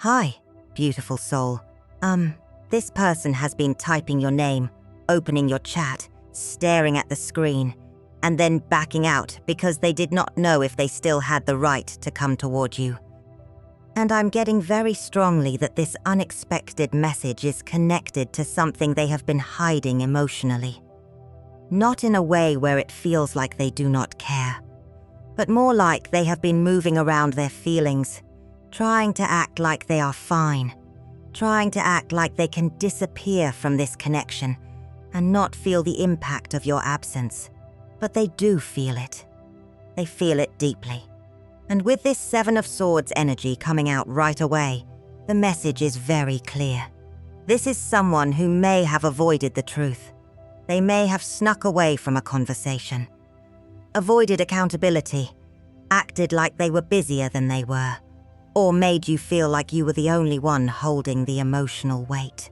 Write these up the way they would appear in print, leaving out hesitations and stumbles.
Hi, beautiful soul. This person has been typing your name, opening your chat, staring at the screen, and then backing out because they did not know if they still had the right to come toward you. And I'm getting very strongly that this unexpected message is connected to something they have been hiding emotionally. Not in a way where it feels like they do not care, but more like they have been moving around their feelings, trying to act like they are fine, trying to act like they can disappear from this connection and not feel the impact of your absence. But they do feel it. They feel it deeply. And with this Seven of Swords energy coming out right away, the message is very clear. This is someone who may have avoided the truth. They may have snuck away from a conversation, avoided accountability, acted like they were busier than they were, or made you feel like you were the only one holding the emotional weight.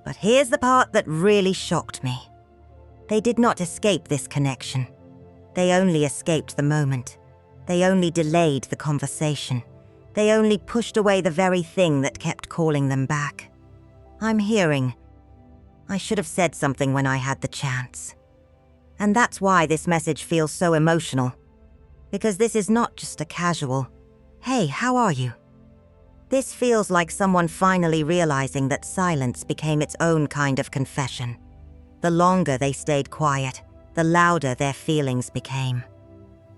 But here's the part that really shocked me. They did not escape this connection. They only escaped the moment. They only delayed the conversation. They only pushed away the very thing that kept calling them back. I'm hearing, I should have said something when I had the chance. And that's why this message feels so emotional. Because this is not just a casual, hey, how are you? This feels like someone finally realizing that silence became its own kind of confession. The longer they stayed quiet, the louder their feelings became.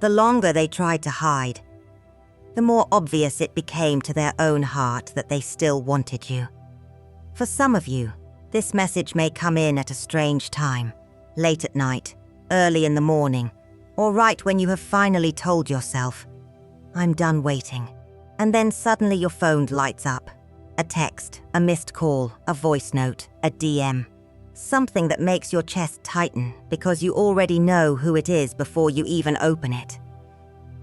The longer they tried to hide, the more obvious it became to their own heart that they still wanted you. For some of you, this message may come in at a strange time, late at night, early in the morning, or right when you have finally told yourself, I'm done waiting. And then suddenly your phone lights up. A text, a missed call, a voice note, a DM. Something that makes your chest tighten because you already know who it is before you even open it.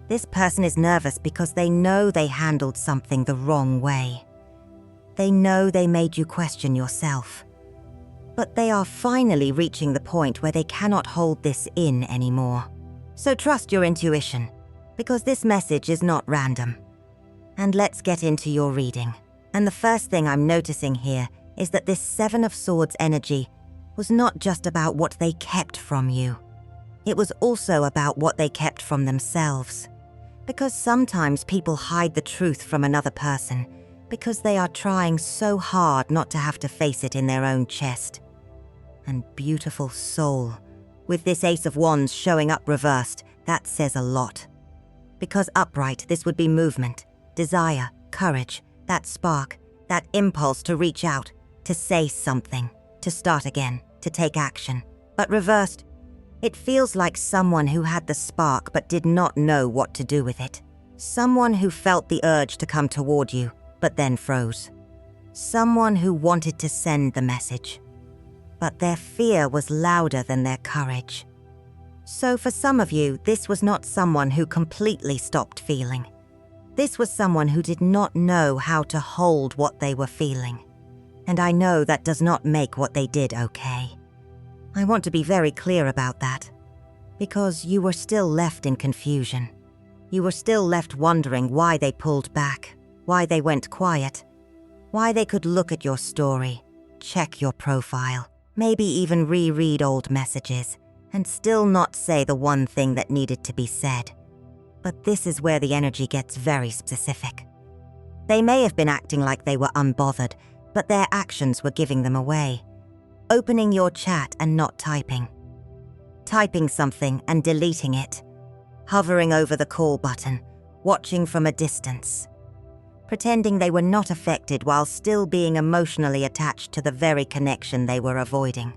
This person is nervous because they know they handled something the wrong way. They know they made you question yourself. But they are finally reaching the point where they cannot hold this in anymore. So trust your intuition, because this message is not random. And let's get into your reading. And the first thing I'm noticing here is that this Seven of Swords energy was not just about what they kept from you. It was also about what they kept from themselves. Because sometimes people hide the truth from another person because they are trying so hard not to have to face it in their own chest. And beautiful soul, with this Ace of Wands showing up reversed, that says a lot. Because upright, this would be movement, desire, courage, that spark, that impulse to reach out, to say something, to start again, to take action. But reversed, it feels like someone who had the spark but did not know what to do with it. Someone who felt the urge to come toward you, but then froze. Someone who wanted to send the message, but their fear was louder than their courage. So for some of you, this was not someone who completely stopped feeling. This was someone who did not know how to hold what they were feeling. And I know that does not make what they did okay. I want to be very clear about that, because you were still left in confusion. You were still left wondering why they pulled back, why they went quiet, why they could look at your story, check your profile, maybe even reread old messages, and still not say the one thing that needed to be said. But this is where the energy gets very specific. They may have been acting like they were unbothered, but their actions were giving them away. Opening your chat and not typing. Typing something and deleting it. Hovering over the call button, watching from a distance. Pretending they were not affected while still being emotionally attached to the very connection they were avoiding.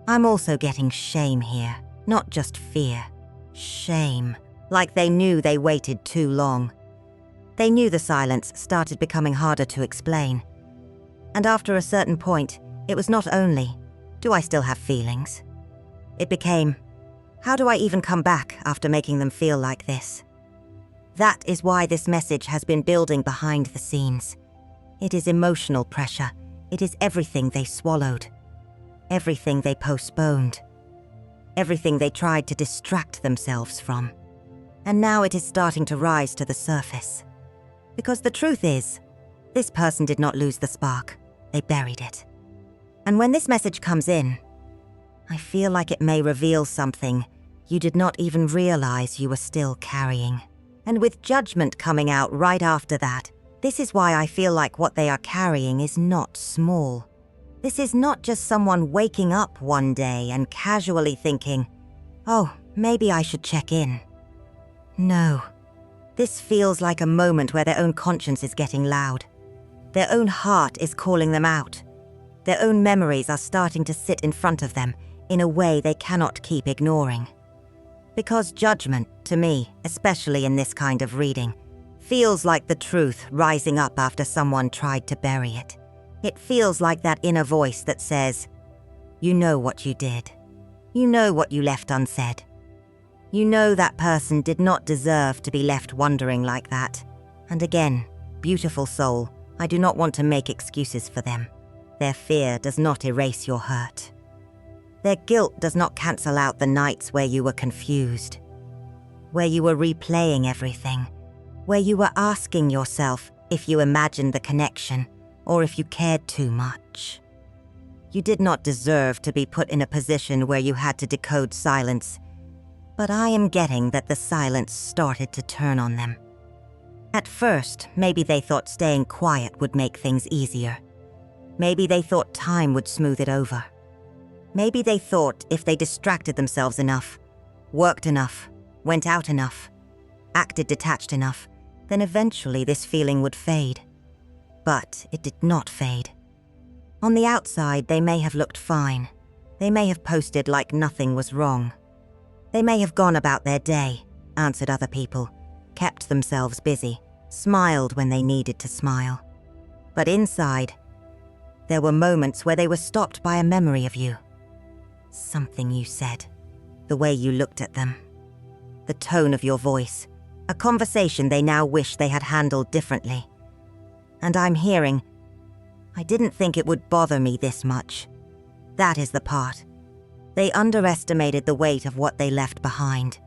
I'm also getting shame here, not just fear. Shame. Like they knew they waited too long. They knew the silence started becoming harder to explain. And after a certain point, it was not only, do I still have feelings? It became, how do I even come back after making them feel like this? That is why this message has been building behind the scenes. It is emotional pressure. It is everything they swallowed. Everything they postponed. Everything they tried to distract themselves from. And now it is starting to rise to the surface. Because the truth is, this person did not lose the spark. They buried it. And when this message comes in, I feel like it may reveal something you did not even realize you were still carrying. And with Judgement coming out right after that, this is why I feel like what they are carrying is not small. This is not just someone waking up one day and casually thinking, oh, maybe I should check in. No. This feels like a moment where their own conscience is getting loud. Their own heart is calling them out. Their own memories are starting to sit in front of them in a way they cannot keep ignoring. Because Judgement, to me, especially in this kind of reading, feels like the truth rising up after someone tried to bury it. It feels like that inner voice that says, you know what you did. You know what you left unsaid. You know that person did not deserve to be left wondering like that. And again, beautiful soul, I do not want to make excuses for them. Their fear does not erase your hurt. Their guilt does not cancel out the nights where you were confused, where you were replaying everything, where you were asking yourself if you imagined the connection or if you cared too much. You did not deserve to be put in a position where you had to decode silence, but I am getting that the silence started to turn on them. At first, maybe they thought staying quiet would make things easier. Maybe they thought time would smooth it over. Maybe they thought if they distracted themselves enough, worked enough, went out enough, acted detached enough, then eventually this feeling would fade. But it did not fade. On the outside, they may have looked fine. They may have posted like nothing was wrong. They may have gone about their day, answered other people, kept themselves busy, smiled when they needed to smile. But inside, there were moments where they were stopped by a memory of you. Something you said, the way you looked at them, the tone of your voice, a conversation they now wish they had handled differently. And I'm hearing, I didn't think it would bother me this much. That is the part. They underestimated the weight of what they left behind.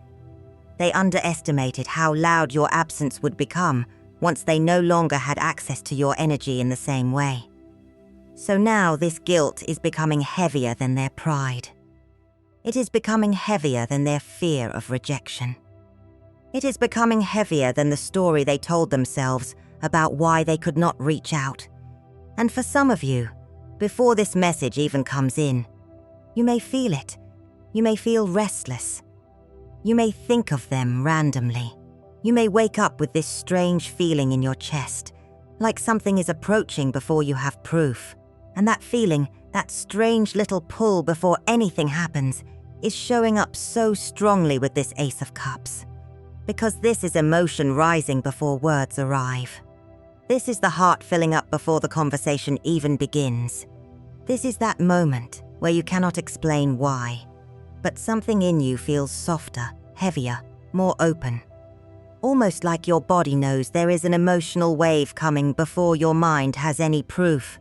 They underestimated how loud your absence would become once they no longer had access to your energy in the same way. So now this guilt is becoming heavier than their pride. It is becoming heavier than their fear of rejection. It is becoming heavier than the story they told themselves about why they could not reach out. And for some of you, before this message even comes in, you may feel it. You may feel restless. You may think of them randomly. You may wake up with this strange feeling in your chest, like something is approaching before you have proof. And that feeling, that strange little pull before anything happens, is showing up so strongly with this Ace of Cups. Because this is emotion rising before words arrive. This is the heart filling up before the conversation even begins. This is that moment where you cannot explain why, but something in you feels softer, heavier, more open. Almost like your body knows there is an emotional wave coming before your mind has any proof.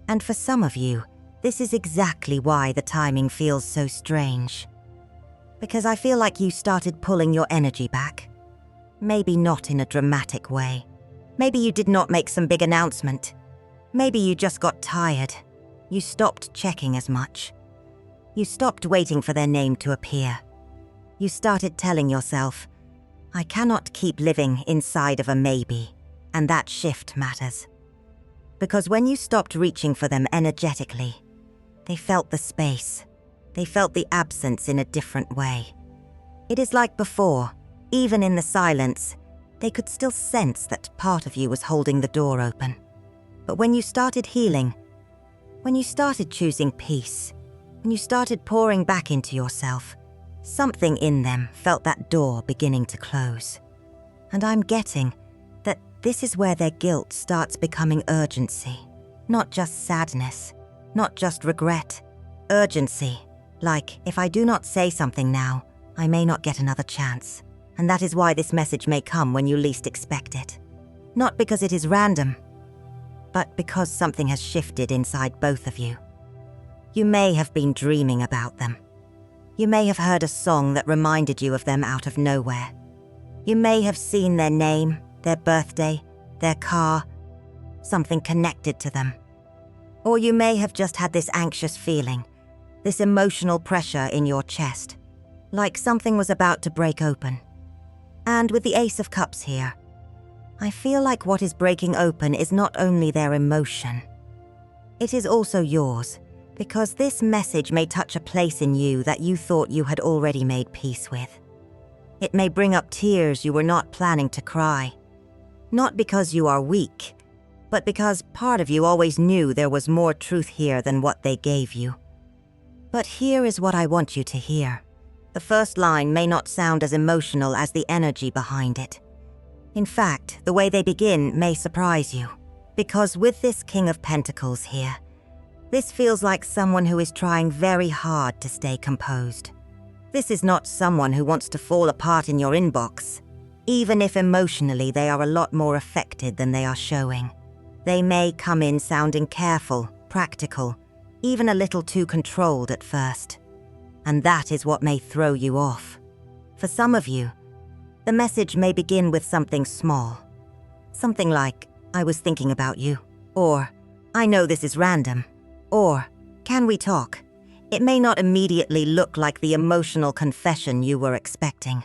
And for some of you, this is exactly why the timing feels so strange. Because I feel like you started pulling your energy back. Maybe not in a dramatic way. Maybe you did not make some big announcement. Maybe you just got tired. You stopped checking as much. You stopped waiting for their name to appear. You started telling yourself, I cannot keep living inside of a maybe, and that shift matters. Because when you stopped reaching for them energetically, they felt the space. They felt the absence in a different way. It is like before, even in the silence, they could still sense that part of you was holding the door open. But when you started healing, when you started choosing peace, when you started pouring back into yourself, something in them felt that door beginning to close. And I'm getting that this is where their guilt starts becoming urgency, not just sadness, not just regret, urgency. Like, if I do not say something now, I may not get another chance. And that is why this message may come when you least expect it. Not because it is random, but because something has shifted inside both of you. You may have been dreaming about them. You may have heard a song that reminded you of them out of nowhere. You may have seen their name, their birthday, their car, something connected to them. Or you may have just had this anxious feeling, this emotional pressure in your chest, like something was about to break open. And with the Ace of Cups here, I feel like what is breaking open is not only their emotion. It is also yours, because this message may touch a place in you that you thought you had already made peace with. It may bring up tears you were not planning to cry. Not because you are weak, but because part of you always knew there was more truth here than what they gave you. But here is what I want you to hear. The first line may not sound as emotional as the energy behind it. In fact, the way they begin may surprise you, because with this King of Pentacles here, this feels like someone who is trying very hard to stay composed. This is not someone who wants to fall apart in your inbox, even if emotionally they are a lot more affected than they are showing. They may come in sounding careful, practical, even a little too controlled at first. And that is what may throw you off. For some of you, the message may begin with something small. Something like, "I was thinking about you," or "I know this is random," or "Can we talk?" It may not immediately look like the emotional confession you were expecting.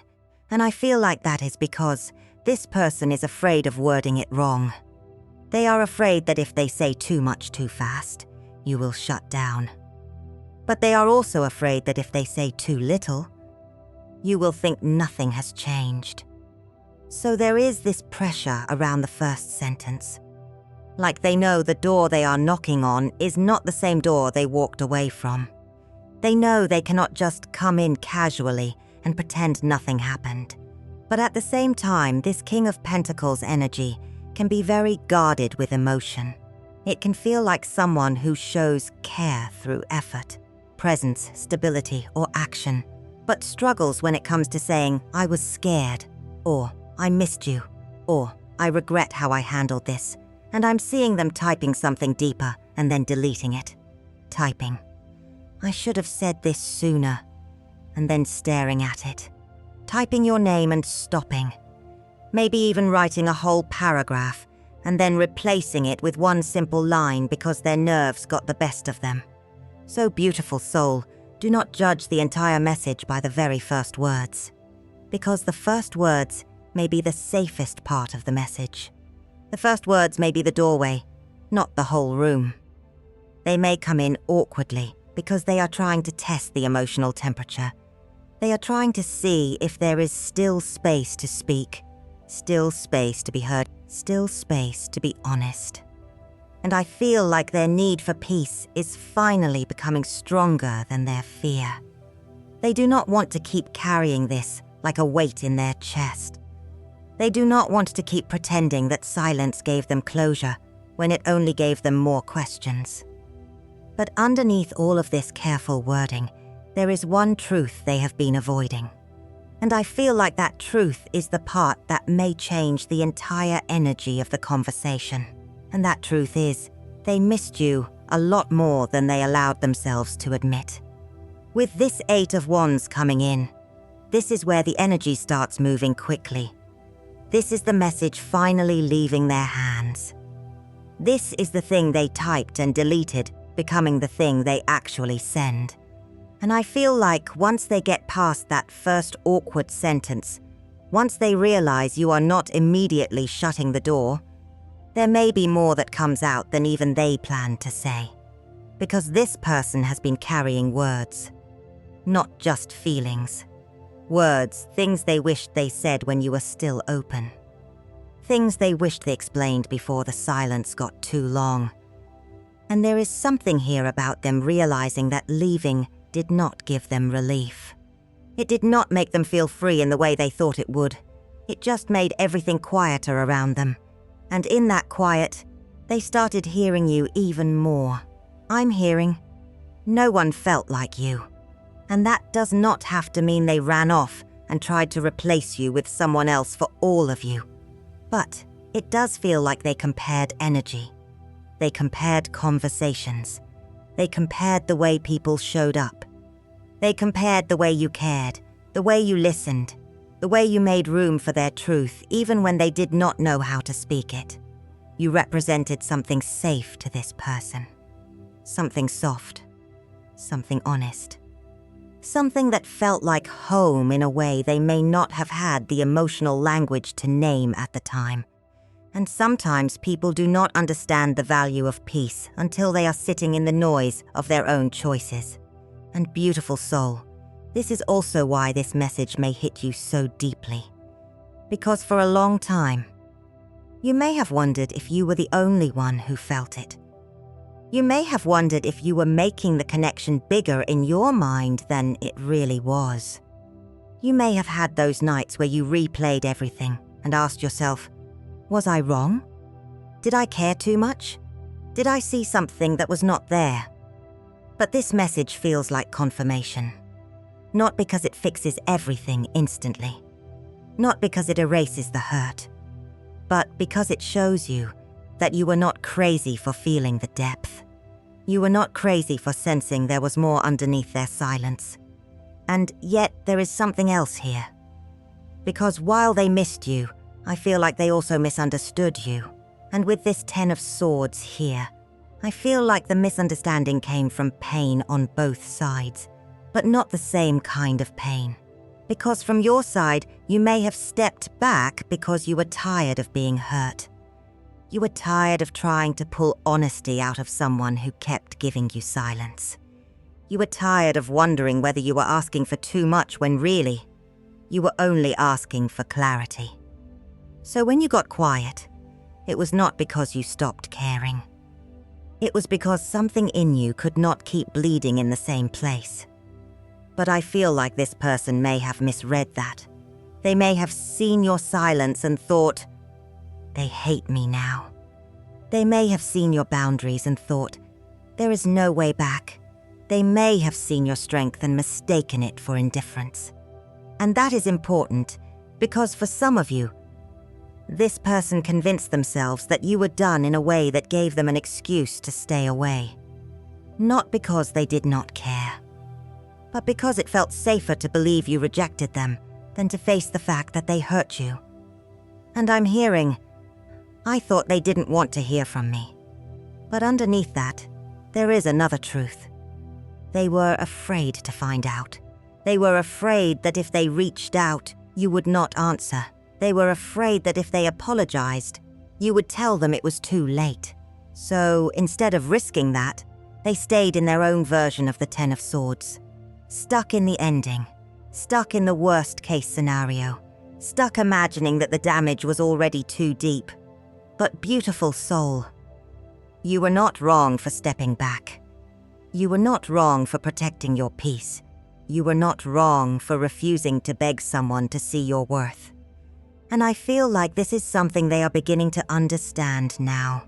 And I feel like that is because this person is afraid of wording it wrong. They are afraid that if they say too much too fast, you will shut down. But they are also afraid that if they say too little, you will think nothing has changed. So there is this pressure around the first sentence. Like they know the door they are knocking on is not the same door they walked away from. They know they cannot just come in casually and pretend nothing happened. But at the same time, this King of Pentacles energy can be very guarded with emotion. It can feel like someone who shows care through effort, presence, stability, or action, but struggles when it comes to saying, "I was scared," or "I missed you," or "I regret how I handled this." And I'm seeing them typing something deeper and then deleting it. Typing, "I should have said this sooner," and then staring at it. Typing your name and stopping. Maybe even writing a whole paragraph and then replacing it with one simple line because their nerves got the best of them. So beautiful, soul, do not judge the entire message by the very first words, because the first words may be the safest part of the message. The first words may be the doorway, not the whole room. They may come in awkwardly because they are trying to test the emotional temperature. They are trying to see if there is still space to speak, still space to be heard, still space to be honest. And I feel like their need for peace is finally becoming stronger than their fear. They do not want to keep carrying this like a weight in their chest. They do not want to keep pretending that silence gave them closure when it only gave them more questions. But underneath all of this careful wording, there is one truth they have been avoiding. And I feel like that truth is the part that may change the entire energy of the conversation. And that truth is, they missed you a lot more than they allowed themselves to admit. With this Eight of Wands coming in, this is where the energy starts moving quickly. This is the message finally leaving their hands. This is the thing they typed and deleted, becoming the thing they actually send. And I feel like once they get past that first awkward sentence, once they realize you are not immediately shutting the door, there may be more that comes out than even they planned to say. Because this person has been carrying words, not just feelings. Words, things they wished they said when you were still open. Things they wished they explained before the silence got too long. And there is something here about them realizing that leaving did not give them relief. It did not make them feel free in the way they thought it would. It just made everything quieter around them. And in that quiet, they started hearing you even more. I'm hearing, no one felt like you. And that does not have to mean they ran off and tried to replace you with someone else for all of you. But it does feel like they compared energy. They compared conversations. They compared the way people showed up. They compared the way you cared, the way you listened, the way you made room for their truth even when they did not know how to speak it. You represented something safe to this person. Something soft. Something honest. Something that felt like home in a way they may not have had the emotional language to name at the time. And sometimes people do not understand the value of peace until they are sitting in the noise of their own choices. And beautiful soul, this is also why this message may hit you so deeply. Because for a long time, you may have wondered if you were the only one who felt it. You may have wondered if you were making the connection bigger in your mind than it really was. You may have had those nights where you replayed everything and asked yourself, was I wrong? Did I care too much? Did I see something that was not there? But this message feels like confirmation. Not because it fixes everything instantly. Not because it erases the hurt. But because it shows you that you were not crazy for feeling the depth. You were not crazy for sensing there was more underneath their silence. And yet there is something else here. Because while they missed you, I feel like they also misunderstood you. And with this 10 of Swords here, I feel like the misunderstanding came from pain on both sides, but not the same kind of pain. Because from your side, you may have stepped back because you were tired of being hurt. You were tired of trying to pull honesty out of someone who kept giving you silence. You were tired of wondering whether you were asking for too much when really, you were only asking for clarity. So when you got quiet, it was not because you stopped caring. It was because something in you could not keep bleeding in the same place. But I feel like this person may have misread that. They may have seen your silence and thought, they hate me now. They may have seen your boundaries and thought, there is no way back. They may have seen your strength and mistaken it for indifference. And that is important because for some of you, this person convinced themselves that you were done in a way that gave them an excuse to stay away. Not because they did not care, but because it felt safer to believe you rejected them than to face the fact that they hurt you. And I'm hearing, I thought they didn't want to hear from me. But underneath that, there is another truth. They were afraid to find out. They were afraid that if they reached out, you would not answer. They were afraid that if they apologized, you would tell them it was too late. So instead of risking that, they stayed in their own version of the 10 of Swords. Stuck in the ending. Stuck in the worst case scenario. Stuck imagining that the damage was already too deep. But beautiful soul, you were not wrong for stepping back. You were not wrong for protecting your peace. You were not wrong for refusing to beg someone to see your worth. And I feel like this is something they are beginning to understand now.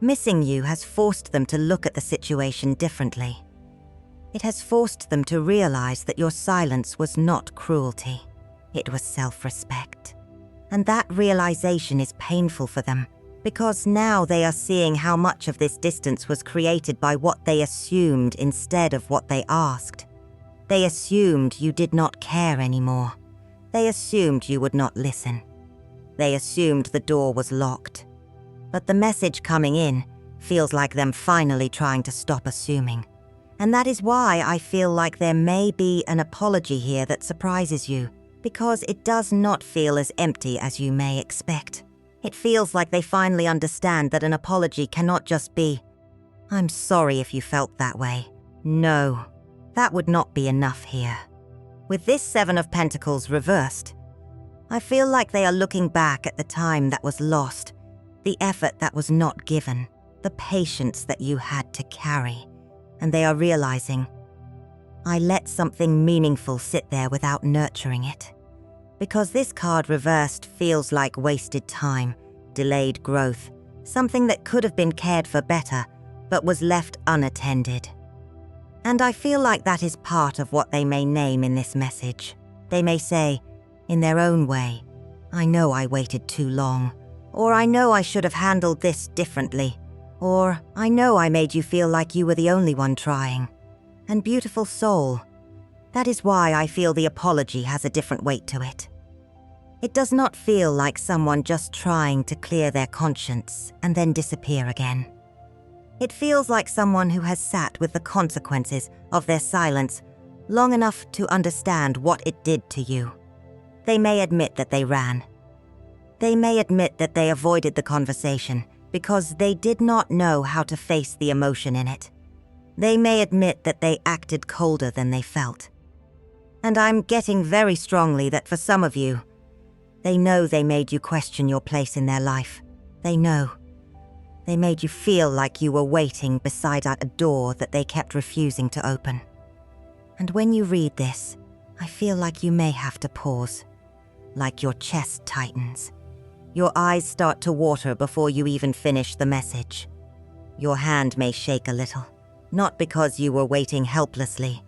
Missing you has forced them to look at the situation differently. It has forced them to realize that your silence was not cruelty. It was self-respect. And that realization is painful for them, because now they are seeing how much of this distance was created by what they assumed instead of what they asked. They assumed you did not care anymore. They assumed you would not listen. They assumed the door was locked. But the message coming in feels like them finally trying to stop assuming. And that is why I feel like there may be an apology here that surprises you. Because it does not feel as empty as you may expect. It feels like they finally understand that an apology cannot just be, I'm sorry if you felt that way. No, that would not be enough here. With this 7 of Pentacles reversed, I feel like they are looking back at the time that was lost, the effort that was not given, the patience that you had to carry, and they are realizing, I let something meaningful sit there without nurturing it. Because this card reversed feels like wasted time, delayed growth, something that could have been cared for better, but was left unattended. And I feel like that is part of what they may name in this message. They may say, in their own way, I know I waited too long, or I know I should have handled this differently, or I know I made you feel like you were the only one trying. And beautiful soul, that is why I feel the apology has a different weight to it. It does not feel like someone just trying to clear their conscience and then disappear again. It feels like someone who has sat with the consequences of their silence long enough to understand what it did to you. They may admit that they ran. They may admit that they avoided the conversation because they did not know how to face the emotion in it. They may admit that they acted colder than they felt. And I'm getting very strongly that for some of you, they know they made you question your place in their life. They know. They made you feel like you were waiting beside a door that they kept refusing to open. And when you read this, I feel like you may have to pause, like your chest tightens. Your eyes start to water before you even finish the message. Your hand may shake a little, not because you were waiting helplessly,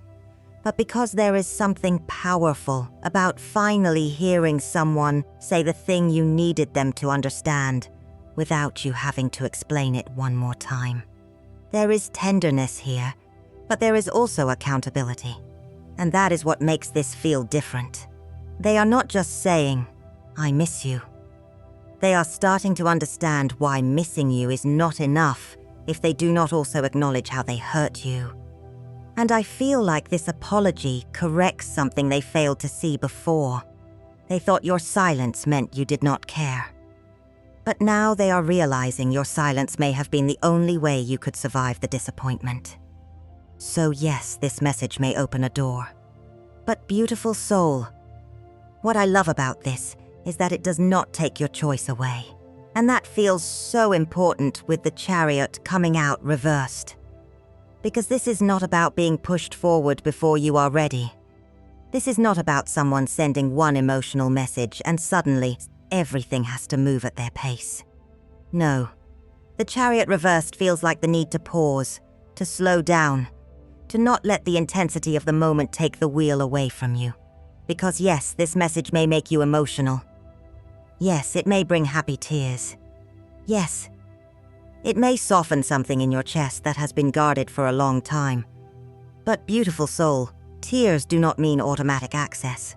but because there is something powerful about finally hearing someone say the thing you needed them to understand without you having to explain it one more time. There is tenderness here, but there is also accountability, and that is what makes this feel different. They are not just saying, "I miss you." They are starting to understand why missing you is not enough if they do not also acknowledge how they hurt you. And I feel like this apology corrects something they failed to see before. They thought your silence meant you did not care. But now they are realizing your silence may have been the only way you could survive the disappointment. So yes, this message may open a door. But beautiful soul, what I love about this is that it does not take your choice away. And that feels so important with the Chariot coming out reversed. Because this is not about being pushed forward before you are ready. This is not about someone sending one emotional message and suddenly everything has to move at their pace. No, the Chariot reversed feels like the need to pause, to slow down, to not let the intensity of the moment take the wheel away from you. Because yes, this message may make you emotional. Yes, it may bring happy tears. Yes, it may soften something in your chest that has been guarded for a long time. But beautiful soul, tears do not mean automatic access.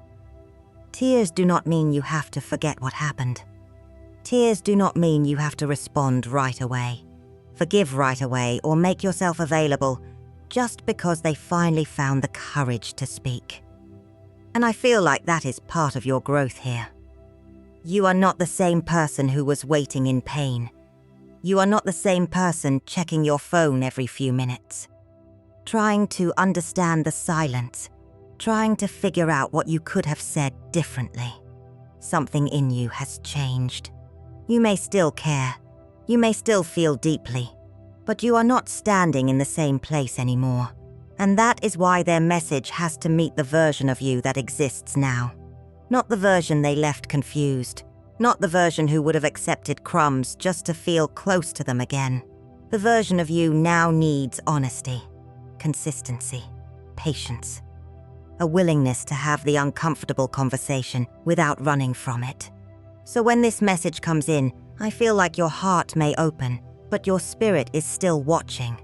Tears do not mean you have to forget what happened. Tears do not mean you have to respond right away, forgive right away, or make yourself available just because they finally found the courage to speak. And I feel like that is part of your growth here. You are not the same person who was waiting in pain. You are not the same person checking your phone every few minutes, trying to understand the silence, trying to figure out what you could have said differently. Something in you has changed. You may still care. You may still feel deeply, but you are not standing in the same place anymore. And that is why their message has to meet the version of you that exists now. Not the version they left confused. Not the version who would have accepted crumbs just to feel close to them again. The version of you now needs honesty, consistency, patience, a willingness to have the uncomfortable conversation without running from it. So when this message comes in, I feel like your heart may open, but your spirit is still watching.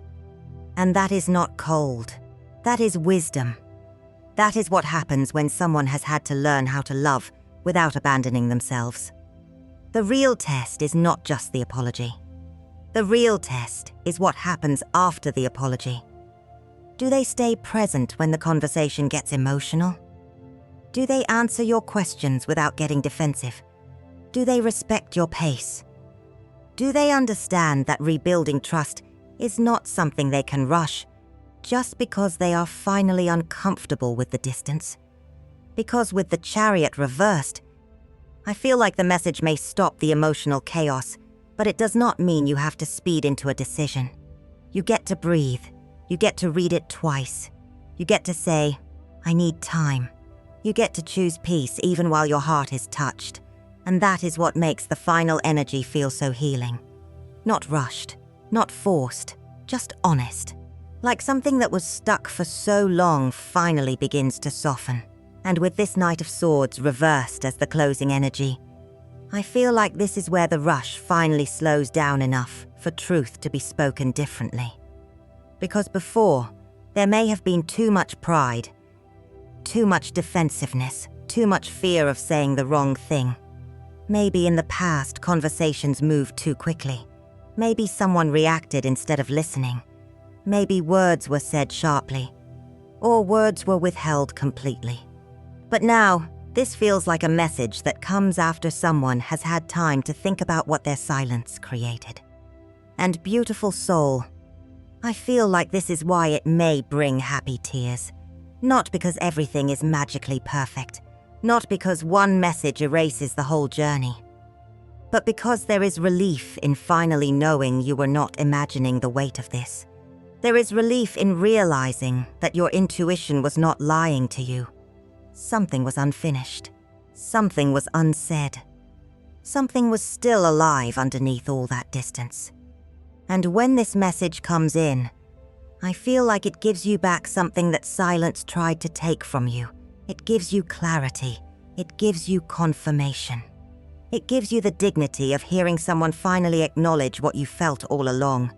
And that is not cold. That is wisdom. That is what happens when someone has had to learn how to love without abandoning themselves. The real test is not just the apology. The real test is what happens after the apology. Do they stay present when the conversation gets emotional? Do they answer your questions without getting defensive? Do they respect your pace? Do they understand that rebuilding trust is not something they can rush just because they are finally uncomfortable with the distance? Because with the Chariot reversed, I feel like the message may stop the emotional chaos, but it does not mean you have to speed into a decision. You get to breathe. You get to read it twice. You get to say, "I need time." You get to choose peace even while your heart is touched. And that is what makes the final energy feel so healing. Not rushed, not forced, just honest. Like something that was stuck for so long finally begins to soften. And with this Knight of Swords reversed as the closing energy, I feel like this is where the rush finally slows down enough for truth to be spoken differently. Because before, there may have been too much pride, too much defensiveness, too much fear of saying the wrong thing. Maybe in the past, conversations moved too quickly. Maybe someone reacted instead of listening. Maybe words were said sharply, or words were withheld completely. But now, this feels like a message that comes after someone has had time to think about what their silence created. And beautiful soul, I feel like this is why it may bring happy tears. Not because everything is magically perfect, not because one message erases the whole journey, but because there is relief in finally knowing you were not imagining the weight of this. There is relief in realizing that your intuition was not lying to you. Something was unfinished. Something was unsaid. Something was still alive underneath all that distance. And when this message comes in, I feel like it gives you back something that silence tried to take from you. It gives you clarity. It gives you confirmation. It gives you the dignity of hearing someone finally acknowledge what you felt all along.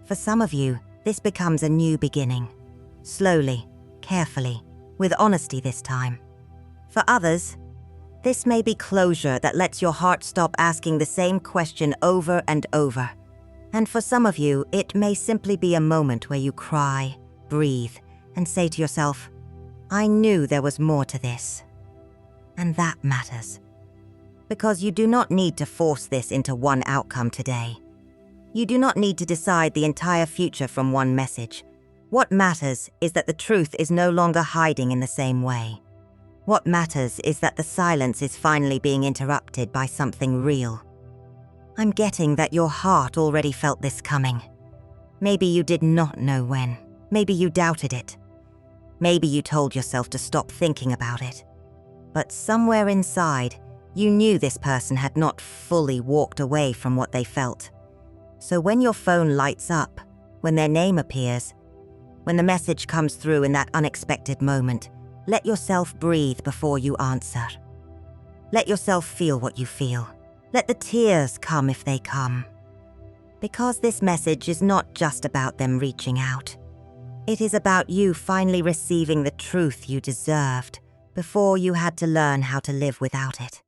For some of you, this becomes a new beginning. Slowly, carefully, with honesty this time. For others, this may be closure that lets your heart stop asking the same question over and over. And for some of you, it may simply be a moment where you cry, breathe, and say to yourself, I knew there was more to this. And that matters. Because you do not need to force this into one outcome today. You do not need to decide the entire future from one message. What matters is that the truth is no longer hiding in the same way. What matters is that the silence is finally being interrupted by something real. I'm getting that your heart already felt this coming. Maybe you did not know when. Maybe you doubted it. Maybe you told yourself to stop thinking about it. But somewhere inside, you knew this person had not fully walked away from what they felt. So when your phone lights up, when their name appears, when the message comes through in that unexpected moment, let yourself breathe before you answer. Let yourself feel what you feel. Let the tears come if they come. Because this message is not just about them reaching out. It is about you finally receiving the truth you deserved before you had to learn how to live without it.